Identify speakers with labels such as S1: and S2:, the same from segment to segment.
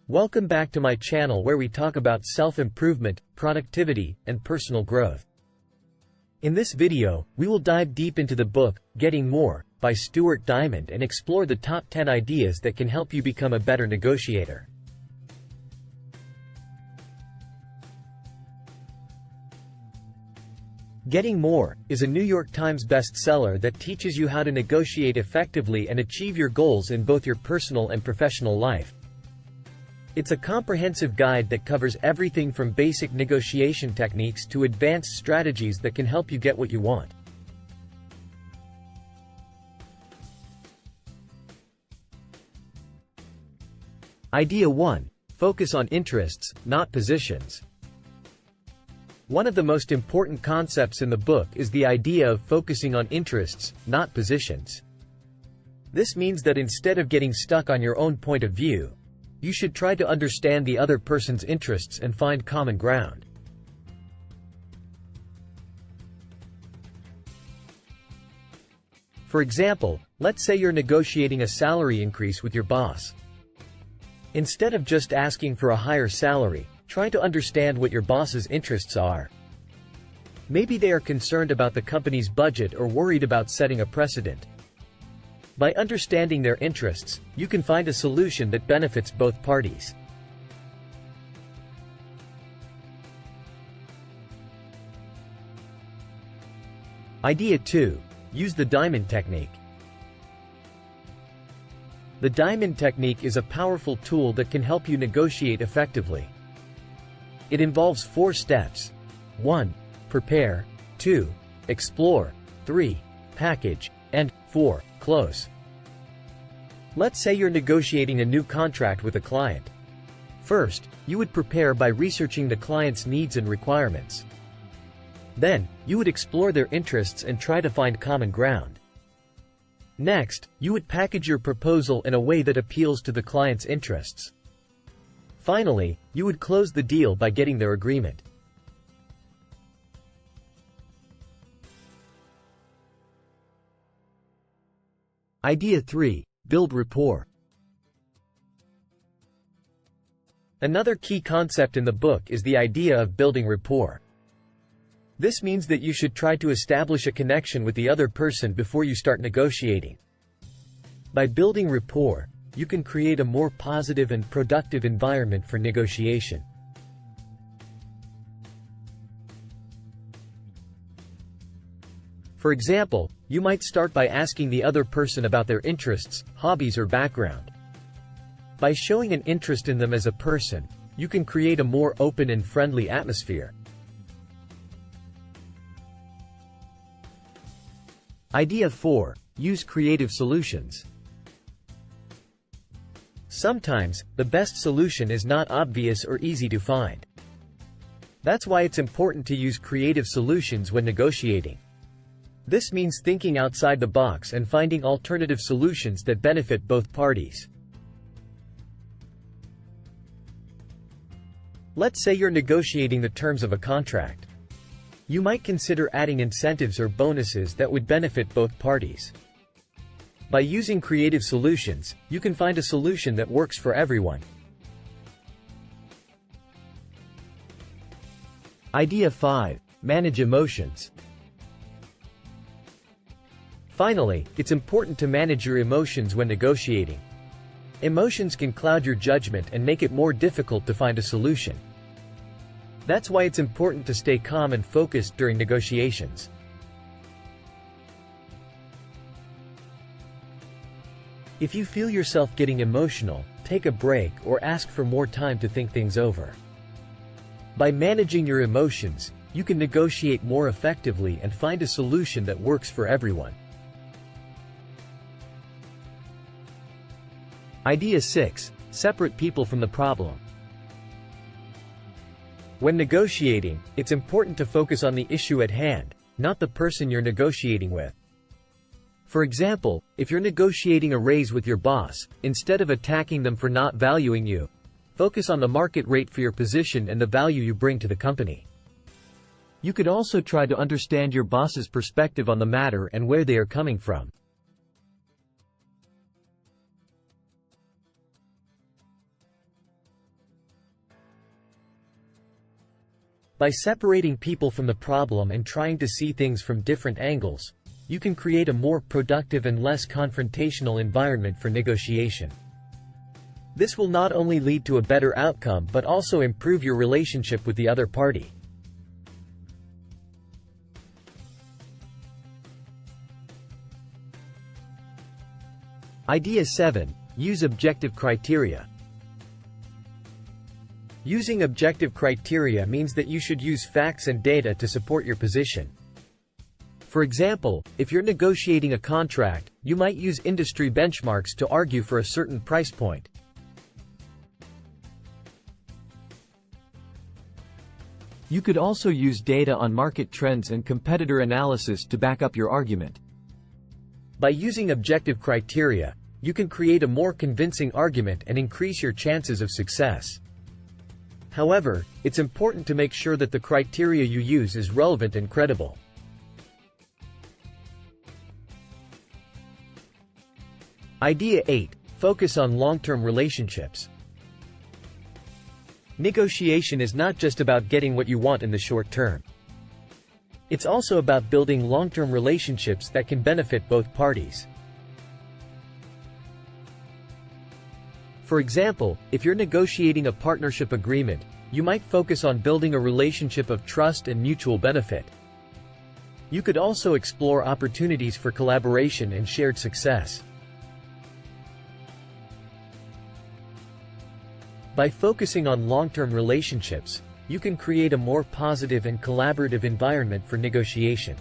S1: Welcome back to my channel where we talk about self-improvement, productivity, and personal growth. In this video, we will dive deep into the book, Getting More, by Stuart Diamond and explore the top 10 ideas that can help you become a better negotiator. Getting More is a New York Times bestseller that teaches you how to negotiate effectively and achieve your goals in both your personal and professional life. It's a comprehensive guide that covers everything from basic negotiation techniques to advanced strategies that can help you get what you want. Idea 1. Focus on interests, not positions. One of the most important concepts in the book is the idea of focusing on interests, not positions. This means that instead of getting stuck on your own point of view, you should try to understand the other person's interests and find common ground. For example, let's say you're negotiating a salary increase with your boss. Instead of just asking for a higher salary, try to understand what your boss's interests are. Maybe they are concerned about the company's budget or worried about setting a precedent. By understanding their interests, you can find a solution that benefits both parties. Idea 2. Use the diamond technique. The diamond technique is a powerful tool that can help you negotiate effectively. It involves 4 steps. 1. Prepare. 2. Explore. 3. Package. And 4. Close. Let's say you're negotiating a new contract with a client. First, you would prepare by researching the client's needs and requirements. Then, you would explore their interests and try to find common ground. Next, you would package your proposal in a way that appeals to the client's interests. Finally, you would close the deal by getting their agreement. Idea 3. Build rapport. Another key concept in the book is the idea of building rapport. This means that you should try to establish a connection with the other person before you start negotiating. By building rapport, you can create a more positive and productive environment for negotiation. For example, you might start by asking the other person about their interests, hobbies or background. By showing an interest in them as a person, you can create a more open and friendly atmosphere. Idea 4. Use creative solutions. Sometimes, the best solution is not obvious or easy to find. That's why it's important to use creative solutions when negotiating. This means thinking outside the box and finding alternative solutions that benefit both parties. Let's say you're negotiating the terms of a contract. You might consider adding incentives or bonuses that would benefit both parties. By using creative solutions, you can find a solution that works for everyone. Idea 5. Manage emotions. Finally, it's important to manage your emotions when negotiating. Emotions can cloud your judgment and make it more difficult to find a solution. That's why it's important to stay calm and focused during negotiations. If you feel yourself getting emotional, take a break or ask for more time to think things over. By managing your emotions, you can negotiate more effectively and find a solution that works for everyone. Idea 6. Separate people from the problem. When negotiating, it's important to focus on the issue at hand, not the person you're negotiating with. For example, if you're negotiating a raise with your boss, instead of attacking them for not valuing you, focus on the market rate for your position and the value you bring to the company. You could also try to understand your boss's perspective on the matter and where they are coming from. By separating people from the problem and trying to see things from different angles, you can create a more productive and less confrontational environment for negotiation. This will not only lead to a better outcome but also improve your relationship with the other party. Idea 7. Use objective criteria. Using objective criteria means that you should use facts and data to support your position. For example, if you're negotiating a contract, you might use industry benchmarks to argue for a certain price point. You could also use data on market trends and competitor analysis to back up your argument. By using objective criteria, you can create a more convincing argument and increase your chances of success. However, it's important to make sure that the criteria you use is relevant and credible. Idea 8. Focus on long-term relationships. Negotiation is not just about getting what you want in the short term. It's also about building long-term relationships that can benefit both parties. For example, if you're negotiating a partnership agreement, you might focus on building a relationship of trust and mutual benefit. You could also explore opportunities for collaboration and shared success. By focusing on long-term relationships, you can create a more positive and collaborative environment for negotiation.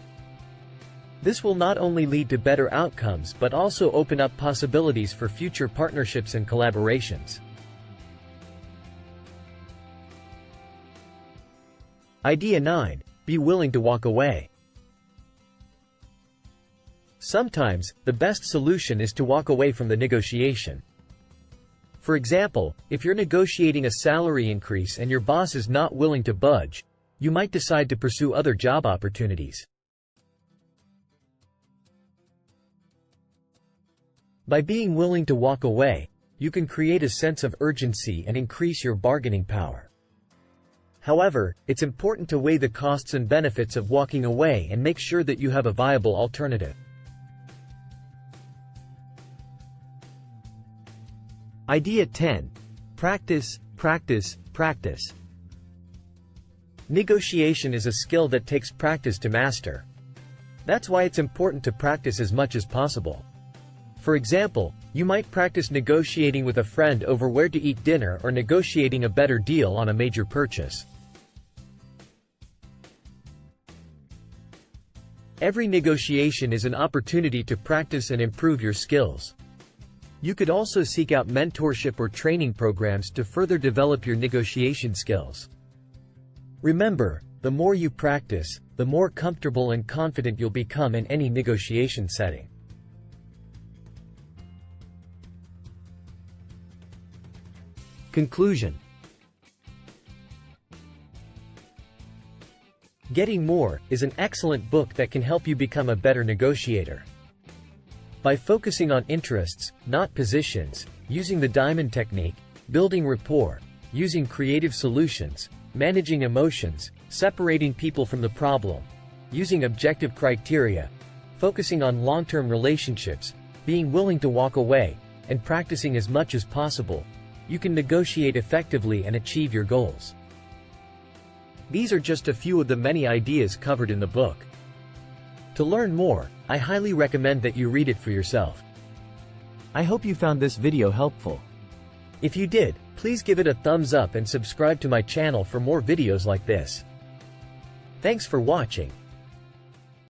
S1: This will not only lead to better outcomes but also open up possibilities for future partnerships and collaborations. Idea 9. Be willing to walk away. Sometimes, the best solution is to walk away from the negotiation. For example, if you're negotiating a salary increase and your boss is not willing to budge, you might decide to pursue other job opportunities. By being willing to walk away, you can create a sense of urgency and increase your bargaining power. However, it's important to weigh the costs and benefits of walking away and make sure that you have a viable alternative. Idea 10. Practice, practice, practice. Negotiation is a skill that takes practice to master. That's why it's important to practice as much as possible. For example, you might practice negotiating with a friend over where to eat dinner or negotiating a better deal on a major purchase. Every negotiation is an opportunity to practice and improve your skills. You could also seek out mentorship or training programs to further develop your negotiation skills. Remember, the more you practice, the more comfortable and confident you'll become in any negotiation setting. Conclusion. Getting More is an excellent book that can help you become a better negotiator. By focusing on interests, not positions, using the Diamond technique, building rapport, using creative solutions, managing emotions, separating people from the problem, using objective criteria, focusing on long-term relationships, being willing to walk away, and practicing as much as possible, you can negotiate effectively and achieve your goals. These are just a few of the many ideas covered in the book. To learn more, I highly recommend that you read it for yourself. I hope you found this video helpful. If you did, please give it a thumbs up and subscribe to my channel for more videos like this. Thanks for watching.